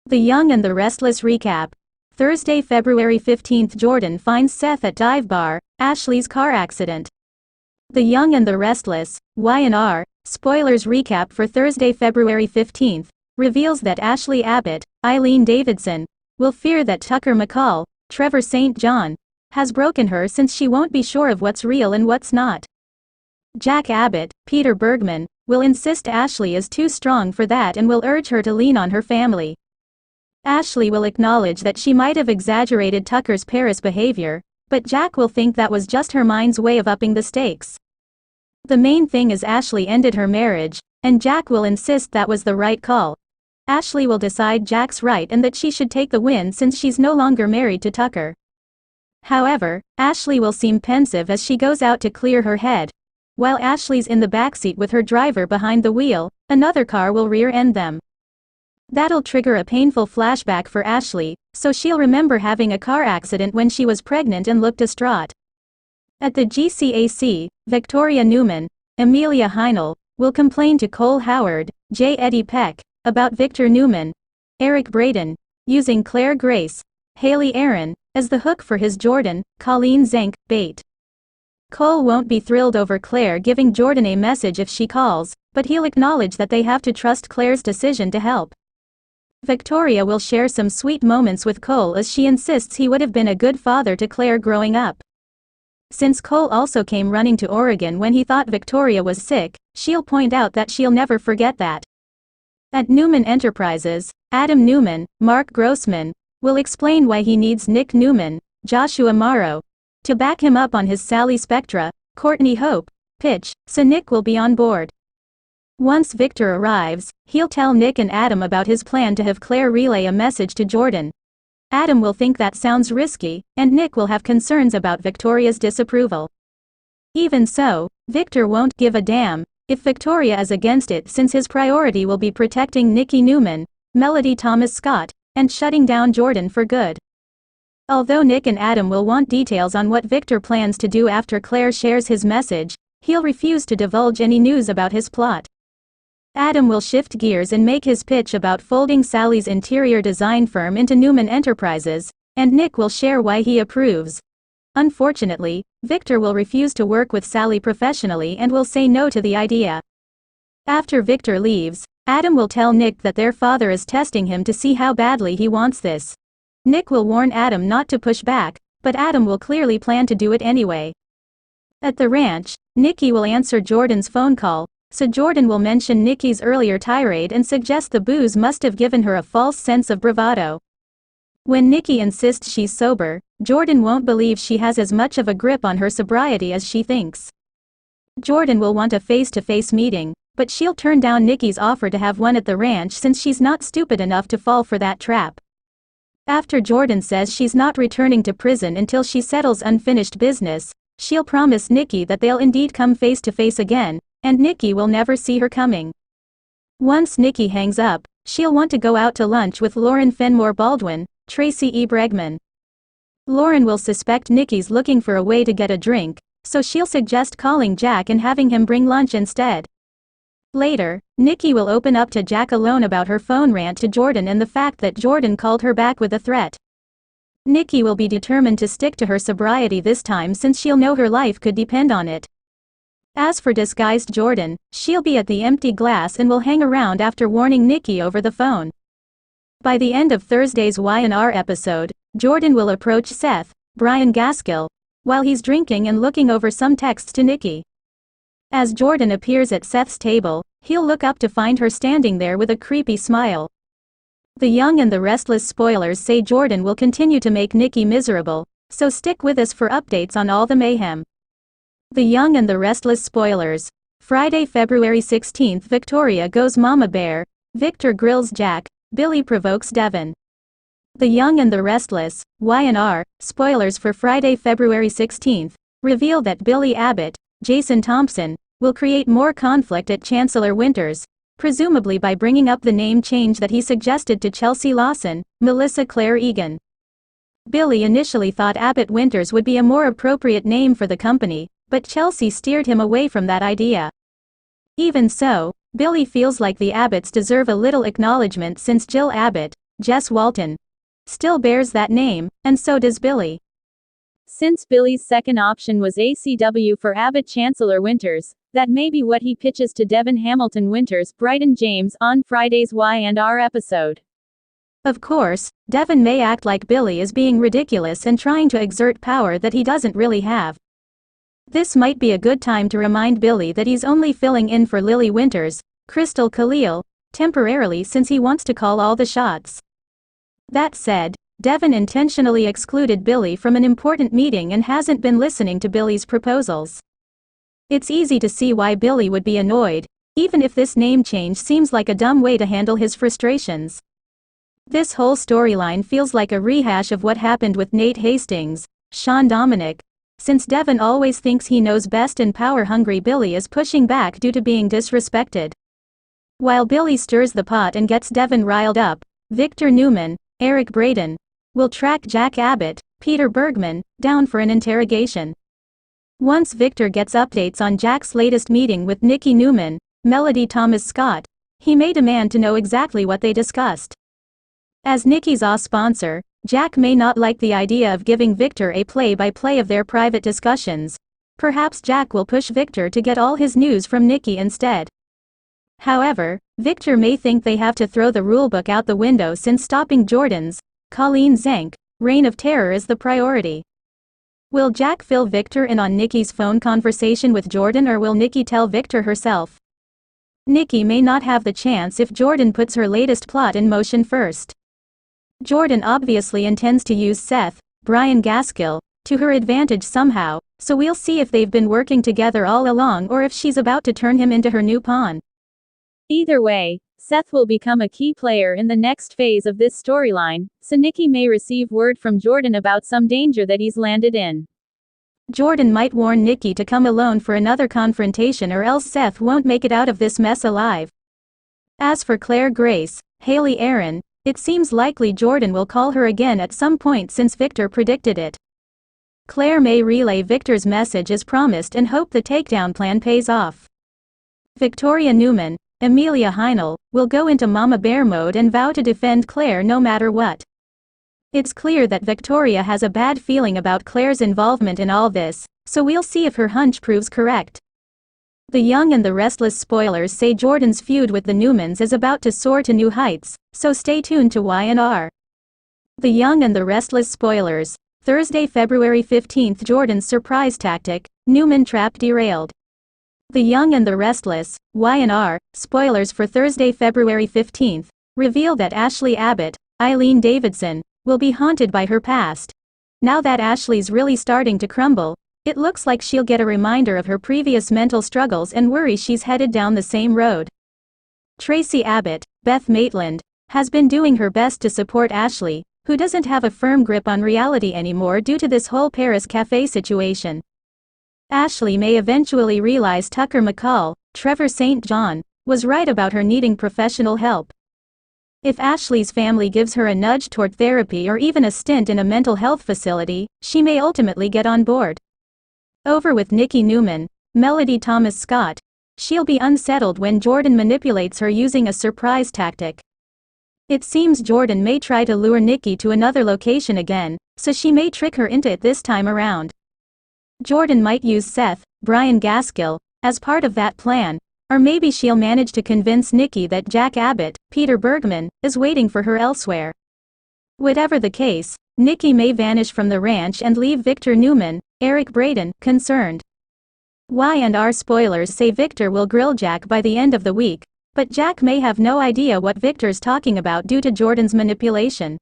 The Young and the Restless recap. Thursday, February 15th. Jordan finds Seth at dive bar, Ashley's car accident. The Young and the Restless, Y&R, spoilers recap for Thursday, February 15th, reveals that Ashley Abbott, Eileen Davidson, will fear that Tucker McCall, Trevor St. John, has broken her since she won't be sure of what's real and what's not. Jack Abbott, Peter Bergman, will insist Ashley is too strong for that and will urge her to lean on her family. Ashley will acknowledge that she might have exaggerated Tucker's Paris behavior, but Jack will think that was just her mind's way of upping the stakes. The main thing is Ashley ended her marriage, and Jack will insist that was the right call. Ashley will decide Jack's right and that she should take the win since she's no longer married to Tucker. However, Ashley will seem pensive as she goes out to clear her head. While Ashley's in the backseat with her driver behind the wheel, another car will rear-end them. That'll trigger a painful flashback for Ashley, so she'll remember having a car accident when she was pregnant and looked distraught. At the GCAC, Victoria Newman, Amelia Heinel, will complain to Cole Howard, J. Eddie Peck, about Victor Newman, Eric Braden, using Claire Grace, Haley Aaron, as the hook for his Jordan, Colleen Zenk, bait. Cole won't be thrilled over Claire giving Jordan a message if she calls, but he'll acknowledge that they have to trust Claire's decision to help. Victoria will share some sweet moments with Cole as she insists he would have been a good father to Claire growing up. Since Cole also came running to Oregon when he thought Victoria was sick, she'll point out that she'll never forget that. At Newman Enterprises, Adam Newman, Mark Grossman, will explain why he needs Nick Newman, Joshua Morrow, to back him up on his Sally Spectra, Courtney Hope, pitch, so Nick will be on board. Once Victor arrives, he'll tell Nick and Adam about his plan to have Claire relay a message to Jordan. Adam will think that sounds risky, and Nick will have concerns about Victoria's disapproval. Even so, Victor won't give a damn if Victoria is against it since his priority will be protecting Nikki Newman, Melody Thomas Scott, and shutting down Jordan for good. Although Nick and Adam will want details on what Victor plans to do after Claire shares his message, he'll refuse to divulge any news about his plot. Adam will shift gears and make his pitch about folding Sally's interior design firm into Newman Enterprises, and Nick will share why he approves. Unfortunately, Victor will refuse to work with Sally professionally and will say no to the idea. After Victor leaves, Adam will tell Nick that their father is testing him to see how badly he wants this. Nick will warn Adam not to push back, but Adam will clearly plan to do it anyway. At the ranch, Nikki will answer Jordan's phone call, so Jordan will mention Nikki's earlier tirade and suggest the booze must have given her a false sense of bravado. When Nikki insists she's sober, Jordan won't believe she has as much of a grip on her sobriety as she thinks. Jordan will want a face-to-face meeting, but she'll turn down Nikki's offer to have one at the ranch since she's not stupid enough to fall for that trap. After Jordan says she's not returning to prison until she settles unfinished business, she'll promise Nikki that they'll indeed come face-to-face again, and Nikki will never see her coming. Once Nikki hangs up, she'll want to go out to lunch with Lauren Fenmore Baldwin, Tracy E. Bregman. Lauren will suspect Nikki's looking for a way to get a drink, so she'll suggest calling Jack and having him bring lunch instead. Later, Nikki will open up to Jack alone about her phone rant to Jordan and the fact that Jordan called her back with a threat. Nikki will be determined to stick to her sobriety this time since she'll know her life could depend on it. As for disguised Jordan, she'll be at the empty glass and will hang around after warning Nikki over the phone. By the end of Thursday's Y&R episode, Jordan will approach Seth, Brian Gaskill, while he's drinking and looking over some texts to Nikki. As Jordan appears at Seth's table, he'll look up to find her standing there with a creepy smile. The Young and the Restless spoilers say Jordan will continue to make Nikki miserable, so stick with us for updates on all the mayhem. The Young and the Restless spoilers. Friday, February 16th. Victoria goes Mama Bear, Victor grills Jack, Billy provokes Devin. The Young and the Restless, Y&R, spoilers for Friday, February 16th, reveal that Billy Abbott, Jason Thompson, will create more conflict at Chancellor Winters, presumably by bringing up the name change that he suggested to Chelsea Lawson, Melissa Claire Egan. Billy initially thought Abbott Winters would be a more appropriate name for the company, but Chelsea steered him away from that idea. Even so, Billy feels like the Abbotts deserve a little acknowledgement since Jill Abbott, Jess Walton, still bears that name, and so does Billy. Since Billy's second option was ACW for Abbott Chancellor Winters, that may be what he pitches to Devin Hamilton Winters, Bryton James, on Friday's Y&R episode. Of course, Devin may act like Billy is being ridiculous and trying to exert power that he doesn't really have. This might be a good time to remind Billy that he's only filling in for Lily Winters, Crystal Khalil, temporarily since he wants to call all the shots. That said, Devin intentionally excluded Billy from an important meeting and hasn't been listening to Billy's proposals. It's easy to see why Billy would be annoyed, even if this name change seems like a dumb way to handle his frustrations. This whole storyline feels like a rehash of what happened with Nate Hastings, Sean Dominic, since Devin always thinks he knows best and power-hungry Billy is pushing back due to being disrespected. While Billy stirs the pot and gets Devin riled up, Victor Newman, Eric Braeden, will track Jack Abbott, Peter Bergman, down for an interrogation. Once Victor gets updates on Jack's latest meeting with Nikki Newman, Melody Thomas Scott, he may demand to know exactly what they discussed. As Nikki's sponsor, Jack may not like the idea of giving Victor a play-by-play of their private discussions. Perhaps Jack will push Victor to get all his news from Nikki instead. However, Victor may think they have to throw the rulebook out the window since stopping Jordan's, Colleen Zank, reign of terror is the priority. Will Jack fill Victor in on Nikki's phone conversation with Jordan, or will Nikki tell Victor herself? Nikki may not have the chance if Jordan puts her latest plot in motion first. Jordan obviously intends to use Seth, Brian Gaskill, to her advantage somehow, so we'll see if they've been working together all along or if she's about to turn him into her new pawn. Either way, Seth will become a key player in the next phase of this storyline, so Nikki may receive word from Jordan about some danger that he's landed in. Jordan might warn Nikki to come alone for another confrontation, or else Seth won't make it out of this mess alive. As for Claire Grace, Haley Aaron, it seems likely Jordan will call her again at some point since Victor predicted it. Claire may relay Victor's message as promised and hope the takedown plan pays off. Victoria Newman, Amelia Heinel, will go into Mama Bear mode and vow to defend Claire no matter what. It's clear that Victoria has a bad feeling about Claire's involvement in all this, so we'll see if her hunch proves correct. The Young and the Restless spoilers say Jordan's feud with the Newmans is about to soar to new heights, so stay tuned to Y&R. The Young and the Restless spoilers, Thursday, February 15th. Jordan's surprise tactic, Newman trap derailed. The Young and the Restless, Y&R, spoilers for Thursday, February 15th, reveal that Ashley Abbott, Eileen Davidson, will be haunted by her past. Now that Ashley's really starting to crumble, it looks like she'll get a reminder of her previous mental struggles and worry she's headed down the same road. Tracy Abbott, Beth Maitland, has been doing her best to support Ashley, who doesn't have a firm grip on reality anymore due to this whole Paris Cafe situation. Ashley may eventually realize Tucker McCall, Trevor St. John, was right about her needing professional help. If Ashley's family gives her a nudge toward therapy or even a stint in a mental health facility, she may ultimately get on board. Over with Nikki Newman, Melody Thomas Scott. She'll be unsettled when Jordan manipulates her using a surprise tactic. It seems Jordan may try to lure Nikki to another location again, so she may trick her into it this time around. Jordan might use Seth, Brian Gaskill, as part of that plan, or maybe she'll manage to convince Nikki that Jack Abbott, Peter Bergman, is waiting for her elsewhere. Whatever the case, Nikki may vanish from the ranch and leave Victor Newman, Eric Braeden, concerned. Y&R spoilers say Victor will grill Jack by the end of the week, but Jack may have no idea what Victor's talking about due to Jordan's manipulation.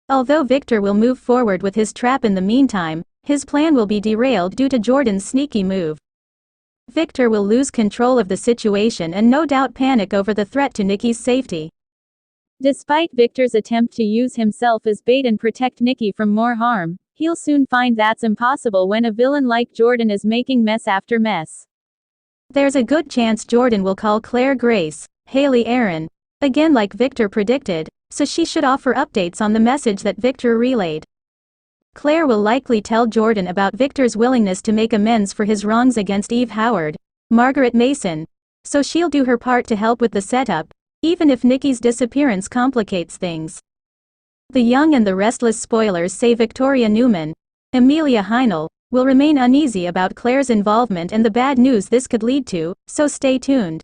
Although Victor will move forward with his trap in the meantime, his plan will be derailed due to Jordan's sneaky move. Victor will lose control of the situation and no doubt panic over the threat to Nikki's safety. Despite Victor's attempt to use himself as bait and protect Nikki from more harm, he'll soon find that's impossible when a villain like Jordan is making mess after mess. There's a good chance Jordan will call Claire Grace, Haley Aaron, again like Victor predicted, so she should offer updates on the message that Victor relayed. Claire will likely tell Jordan about Victor's willingness to make amends for his wrongs against Eve Howard, Margaret Mason, so she'll do her part to help with the setup, even if Nikki's disappearance complicates things. The Young and the Restless spoilers say Victoria Newman, Amelia Heinel, will remain uneasy about Claire's involvement and the bad news this could lead to, so stay tuned.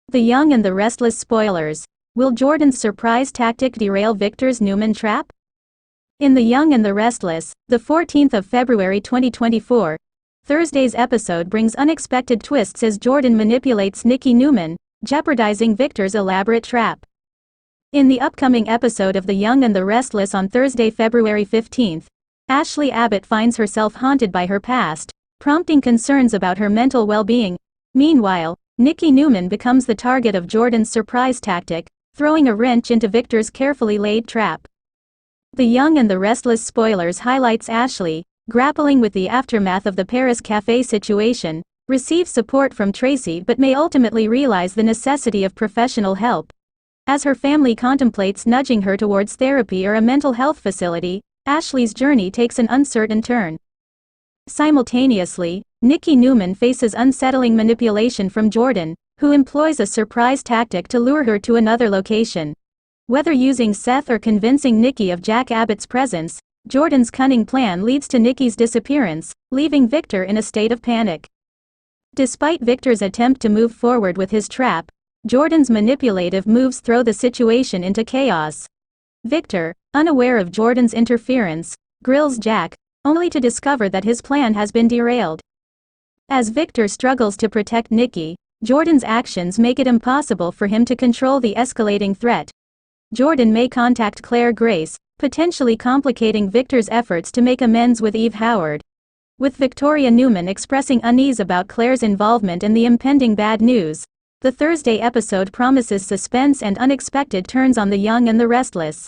The Young and the Restless spoilers. Will Jordan's surprise tactic derail Victor's Newman trap? In The Young and the Restless, the 14th of February 2024, Thursday's episode brings unexpected twists as Jordan manipulates Nikki Newman, jeopardizing Victor's elaborate trap. In the upcoming episode of The Young and the Restless on Thursday, February 15th, Ashley Abbott finds herself haunted by her past, prompting concerns about her mental well-being. Meanwhile, Nikki Newman becomes the target of Jordan's surprise tactic, throwing a wrench into Victor's carefully laid trap. The Young and the Restless spoilers highlights Ashley, grappling with the aftermath of the Paris cafe situation, receives support from Tracy but may ultimately realize the necessity of professional help. As her family contemplates nudging her towards therapy or a mental health facility, Ashley's journey takes an uncertain turn. Simultaneously, Nikki Newman faces unsettling manipulation from Jordan, who employs a surprise tactic to lure her to another location. Whether using Seth or convincing Nikki of Jack Abbott's presence, Jordan's cunning plan leads to Nikki's disappearance, leaving Victor in a state of panic. Despite Victor's attempt to move forward with his trap, Jordan's manipulative moves throw the situation into chaos. Victor, unaware of Jordan's interference, grills Jack, only to discover that his plan has been derailed. As Victor struggles to protect Nikki, Jordan's actions make it impossible for him to control the escalating threat. Jordan may contact Claire Grace, potentially complicating Victor's efforts to make amends with Eve Howard. With Victoria Newman expressing unease about Claire's involvement in the impending bad news, the Thursday episode promises suspense and unexpected turns on The Young and the Restless.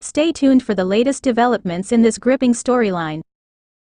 Stay tuned for the latest developments in this gripping storyline.